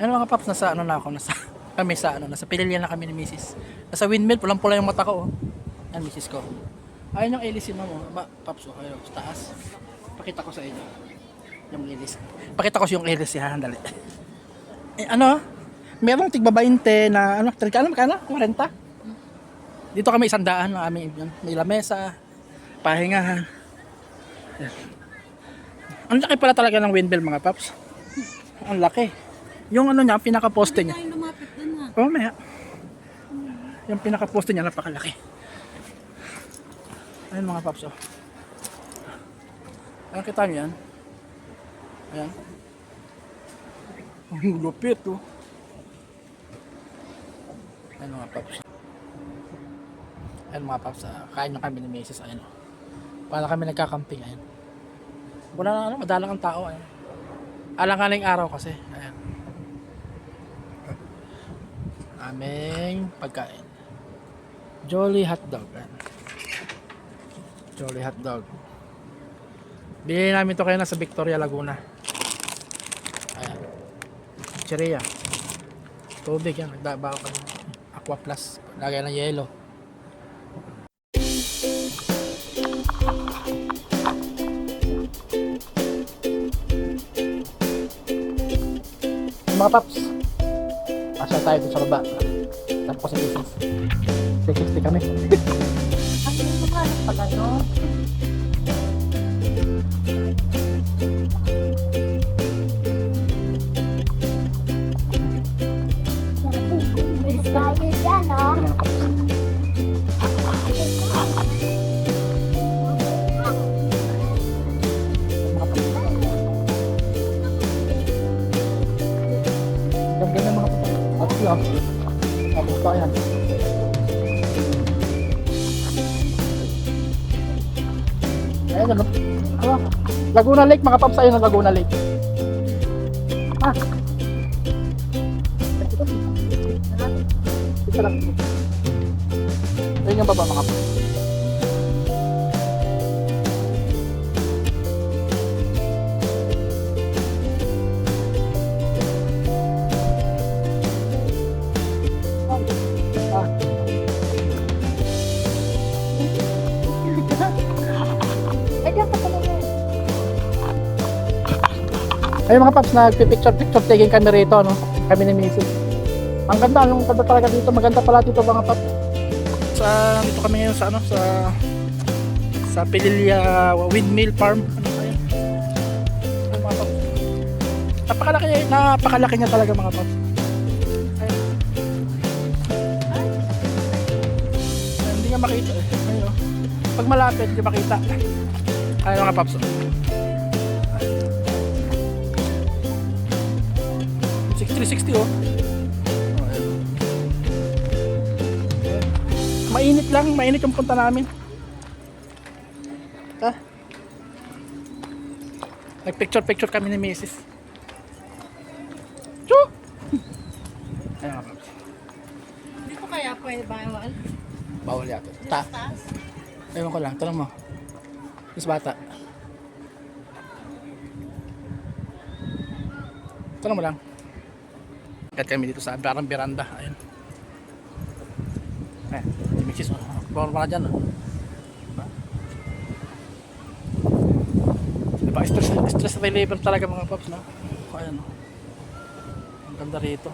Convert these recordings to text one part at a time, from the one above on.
Ano mga paps, nasa ano na ako, nasa kami sa ano, nasa Pililya na kami ni Mrs. Nasa windmill, pulang-pula yung mata ko. Oh. Yan, Mrs. ko. Ayun yung hélice mo, paps, oh, ayun, sa taas. Pakita ko sa inyo. Yung hélice. Pakita ko yung hélice, ha, dali. Eh, ano, merong tigba 20 na, ano, magkano? 40? Dito kami 100 ng aming, may lamesa, pahingahan. Yan. Ang laki pala talaga ng windmill mga paps. Ang laki. Yung ano niya, pinaka-poste niya. Oh, may. Yung pinaka-poste niya napakalaki. Ayun mga paps, oh. Ayan, kita niyo yan. Ayan. Ang lupit, oh. Ayun mga paps. Ayun mga paps, kain na kami ni Mrs. Ayun, oh. Para kami nagkakamping, ayun. Wala na ano, madalang ang tao, ayun. Alang-aling araw kasi, ayan. Aming pagkain. Jolly hotdog. Jolly hotdog. Bili namin to kayo na sa Victoria, Laguna. Ayan. Chiria. Tubig yan. Nagdabao kami. Aqua Plus. Lagay ng yelo. Mga paps. Asya tayo dun sa baba. Tapos sa business. 360 kami. Ano yung mga pala no? Ganyan mga paps. Tapos yun. Tapos pa yan. Ayan, ano? Ano? Laguna Lake, mga paps, ayun ang Laguna Lake. Ah. Isa lang. Ayun yung baba, mga paps. Ah. Ayun mga paps, nagpipicture taking kami rito, no? Kami ni Mrs. Ang ganda talaga dito, maganda pala dito mga paps. Dito kami ngayon sa ano, sa Pililya Windmill Farm. Ano kaya? Ayun mga paps. Napakalaki niya talaga mga paps. Ayun. Ayun, hindi nga makita eh. Ayun, oh. Pag malapit, hindi makita. Ayun mga paps. 360 oh. Mainit yung punta namin. Ha? Nagpicture kami ni Mrs. Choo! Ayun nga paps. Hindi ko kaya pwede bawal. Bawal yata. Ewan ko lang, tanong mo. Mas bata. Tanong mo lang. Kat kami dito sa parang veranda. Ayun. Eh, si Mrs. Bawal pala dyan. Diba, stress reliever talaga mga paps, no? Ayun, no? Ang ganda rito.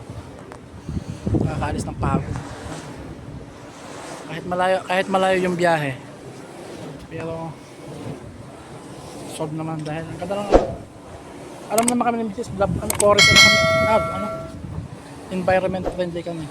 Nakakaalis ng pagod. Kahit malayo yung biyahe. Pero solve naman dahil ang ganda lang. Alam naman kami ni Mrs. Forest ano kami. Environment friendly kami.